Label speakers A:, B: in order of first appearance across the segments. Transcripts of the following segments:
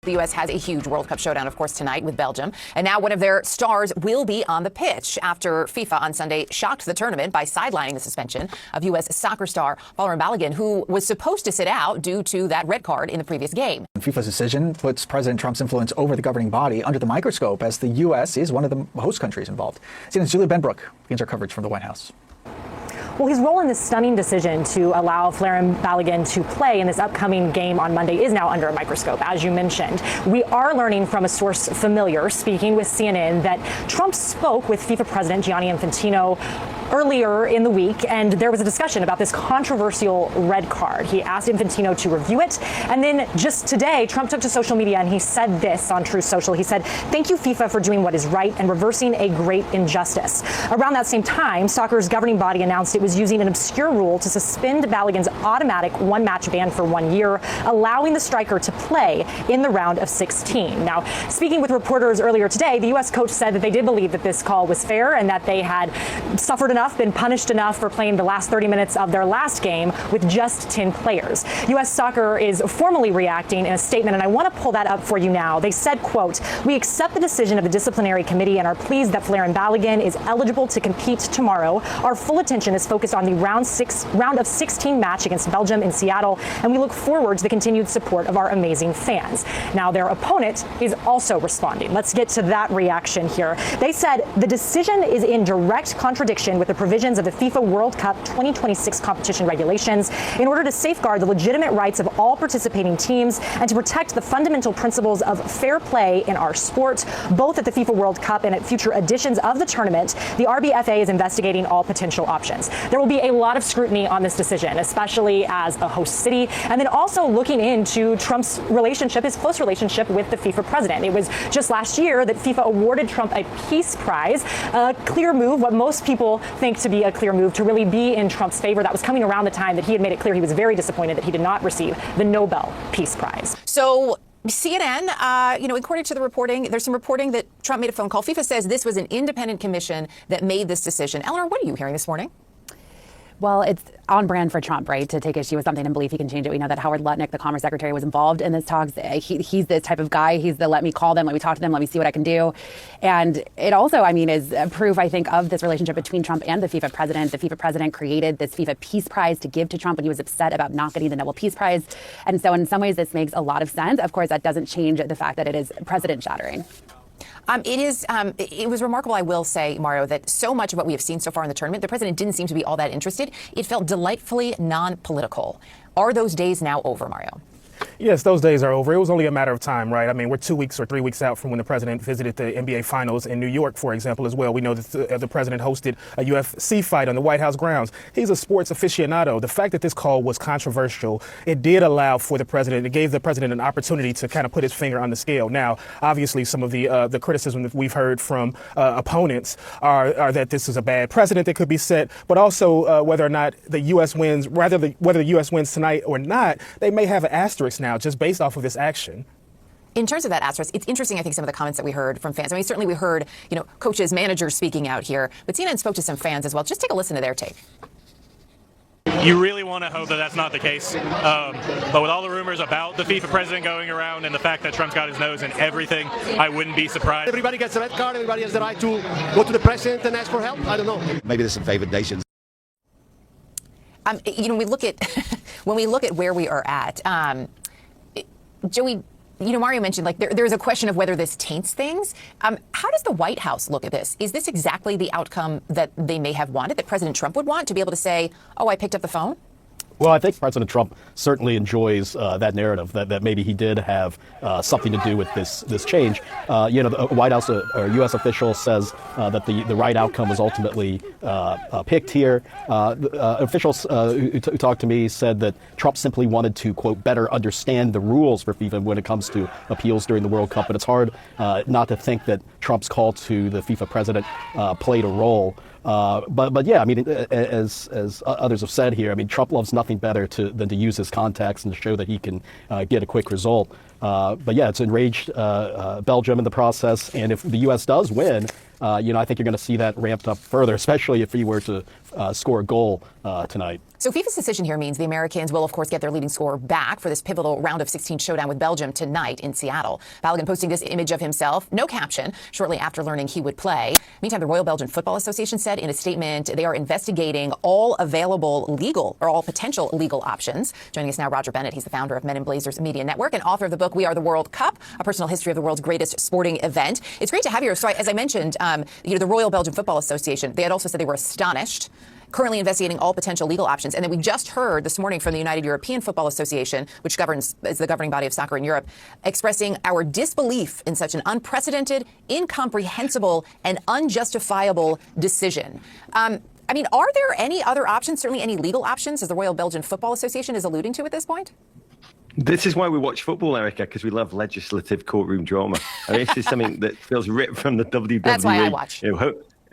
A: The U.S. has a huge World Cup showdown, of course, tonight with Belgium. And now one of their stars will be on the pitch after FIFA on Sunday shocked the tournament by sidelining the suspension of U.S. soccer star Fifa Balogun, who was supposed to sit out due to that red card in the previous game.
B: FIFA's decision puts President Trump's influence over the governing body under the microscope as the U.S. is one of the host countries involved. CNN's Julia Benbrook begins our coverage from the White House.
C: Well, his role in this stunning decision to allow Fifa Balogun to play in this upcoming game on Monday is now under a microscope, as you mentioned. We are learning from a source familiar, speaking with CNN, that Trump spoke with FIFA President Gianni Infantino earlier in the week, and there was a discussion about this controversial red card. He asked Infantino to review it, and then just today, Trump took to social media and he said this on Truth Social. He said, "Thank you, FIFA, for doing what is right and reversing a great injustice." Around that same time, soccer's governing body announced it was using an obscure rule to suspend Balogun's automatic one-match ban for 1 year, allowing the striker to play in the round of 16. Now, speaking with reporters earlier today, the U.S. coach said that they did believe that this call was fair and that they had suffered enough, been punished enough for playing the last 30 minutes of their last game with just 10 players. U.S. Soccer is formally reacting in a statement, and I want to pull that up for you now. They said, quote, "We accept the decision of the disciplinary committee and are pleased that Fifa Balogun is eligible to compete tomorrow. Our full attention is focused on the round of 16 match against Belgium in Seattle, and we look forward to the continued support of our amazing fans." Now, their opponent is also responding. Let's get to that reaction here. They said the decision is in direct contradiction with the provisions of the FIFA World Cup 2026 competition regulations in order to safeguard the legitimate rights of all participating teams and to protect the fundamental principles of fair play in our sport. Both at the FIFA World Cup and at future editions of the tournament, the RBFA is investigating all potential options. There will be a lot of scrutiny on this decision, especially as a host city, and then also looking into Trump's relationship, his close relationship with the FIFA president. It was just last year that FIFA awarded Trump a peace prize, a clear move, what most people think to be a clear move, to really be in Trump's favor. That was coming around the time that he had made it clear he was very disappointed that he did not receive the Nobel Peace Prize.
A: So CNN, according to the reporting, there's some reporting that Trump made a phone call. FIFA says this was an independent commission that made this decision. Eleanor, what are you hearing this morning?
D: Well, it's on brand for Trump, right, to take issue with something and believe he can change it. We know that Howard Lutnick, the Commerce Secretary, was involved in this talks. He's this type of guy. He's the let me call them, let me talk to them, let me see what I can do. And it also, is a proof, I think, of this relationship between Trump and the FIFA president. The FIFA president created this FIFA Peace Prize to give to Trump when he was upset about not getting the Nobel Peace Prize. And so in some ways, this makes a lot of sense. Of course, that doesn't change the fact that it is precedent shattering.
A: It was remarkable, I will say, Mario, that so much of what we have seen so far in the tournament, the president didn't seem to be all that interested. It felt delightfully non-political. Are those days now over, Mario?
E: Yes, those days are over. It was only a matter of time, right? We're 2 weeks or 3 weeks out from when the president visited the NBA Finals in New York, for example, as well. We know that the president hosted a UFC fight on the White House grounds. He's a sports aficionado. The fact that this call was controversial, it did allow for the president, it gave the president an opportunity to kind of put his finger on the scale. Now, obviously, some of the criticism that we've heard from opponents are that this is a bad precedent that could be set, but also whether or not the U.S. wins, whether the U.S. wins tonight or not, they may have an asterisk now just based off of this action.
A: In terms of that asterisk, it's interesting, I think, some of the comments that we heard from fans. Certainly we heard, coaches, managers speaking out here, but CNN spoke to some fans as well. Just take a listen to their take.
F: You really want to hope that that's not the case. But with all the rumors about the FIFA president going around and the fact that Trump's got his nose in everything, I wouldn't be surprised.
G: Everybody gets a red card. Everybody has the right to go to the president and ask for help. I don't know.
H: Maybe there's some favored nations.
A: When we look at where we are at, Joey, Mario mentioned there's a question of whether this taints things. How does the White House look at this? Is this exactly the outcome that they may have wanted, that President Trump would want, to be able to say, oh, I picked up the phone?
I: Well, I think President Trump certainly enjoys that narrative that maybe he did have something to do with this change. The White House or U.S. official says that the right outcome was ultimately picked here. Officials who talked to me said that Trump simply wanted to, quote, better understand the rules for FIFA when it comes to appeals during the World Cup. But it's hard not to think that Trump's call to the FIFA president played a role. But yeah, as others have said here, Trump loves nothing better than to use his contacts and to show that he can get a quick result. But yeah, it's enraged Belgium in the process. And if the U.S. does win, I think you're going to see that ramped up further, especially if he were to score a goal tonight.
A: So FIFA's decision here means the Americans will, of course, get their leading scorer back for this pivotal round of 16 showdown with Belgium tonight in Seattle. Balogun posting this image of himself, no caption, shortly after learning he would play. Meantime, the Royal Belgian Football Association said in a statement they are investigating all available legal or all potential legal options. Joining us now, Roger Bennett. He's the founder of Men in Blazers Media Network and author of the book We Are the World Cup, a personal history of the world's greatest sporting event. It's great to have you here. So as I mentioned, the Royal Belgian Football Association, they had also said they were astonished, currently investigating all potential legal options. And then we just heard this morning from the United European Football Association, which is the governing body of soccer in Europe, expressing our disbelief in such an unprecedented, incomprehensible, and unjustifiable decision. Are there any other options, certainly any legal options, as the Royal Belgian Football Association is alluding to at this point?
H: This is why we watch football, Erica, because we love legislative courtroom drama. This is something that feels ripped from the WWE.
A: That's why I watch.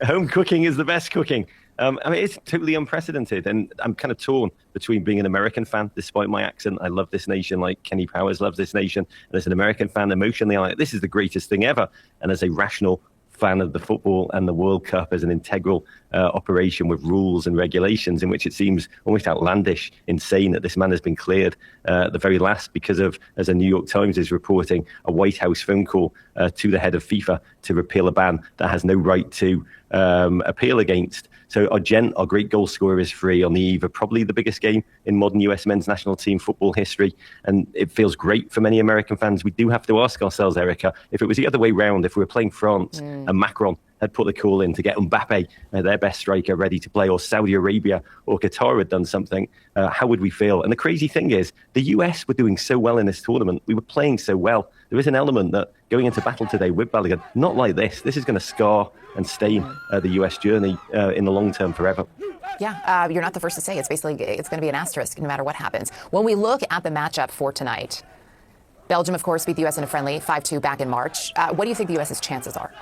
H: Home cooking is the best cooking. It's totally unprecedented, and I'm kind of torn between being an American fan, despite my accent. I love this nation like Kenny Powers loves this nation. And as an American fan, emotionally, I'm like, this is the greatest thing ever. And as a rational fan of the football and the World Cup as an integral operation with rules and regulations in which it seems almost outlandish, insane that this man has been cleared at the very last because of, as the New York Times is reporting, a White House phone call to the head of FIFA to repeal a ban that has no right to appeal against. So our great goal scorer is free on the eve of probably the biggest game in modern US men's national team football history. And it feels great for many American fans. We do have to ask ourselves, Erica, if it was the other way round, if we were playing France and Macron had put the call in to get Mbappe, their best striker, ready to play, or Saudi Arabia or Qatar had done something, how would we feel? And the crazy thing is, the US were doing so well in this tournament. We were playing so well. There is an element that going into battle today with Balogun, not like this. This is going to scar and stain the US journey in the long term forever.
A: Yeah, you're not the first to say it's going to be an asterisk no matter what happens. When we look at the matchup for tonight, Belgium, of course, beat the U.S. in a friendly 5-2 back in March. What do you think the U.S.'s chances are?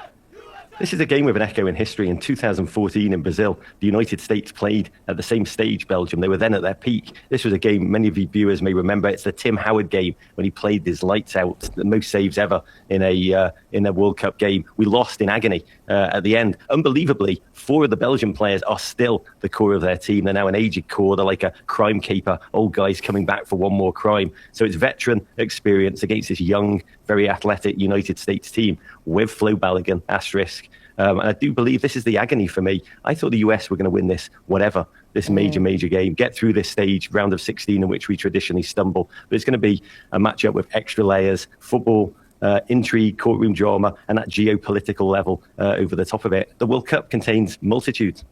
H: This is a game with an echo in history. In 2014 in Brazil, the United States played at the same stage Belgium. They were then at their peak. This was a game many of you viewers may remember. It's the Tim Howard game when he played his lights out, the most saves ever in a World Cup game. We lost in agony at the end. Unbelievably, 4 of the Belgian players are still the core of their team. They're now an aged core. They're like a crime caper, old guys coming back for one more crime. So it's veteran experience against this young, very athletic United States team with Flo Balogun, asterisk. And I do believe this is the agony for me. I thought the US were going to win this, whatever, this major game, get through this stage, round of 16, in which we traditionally stumble. But it's going to be a matchup with extra layers, football, intrigue, courtroom drama, and that geopolitical level over the top of it. The World Cup contains multitudes.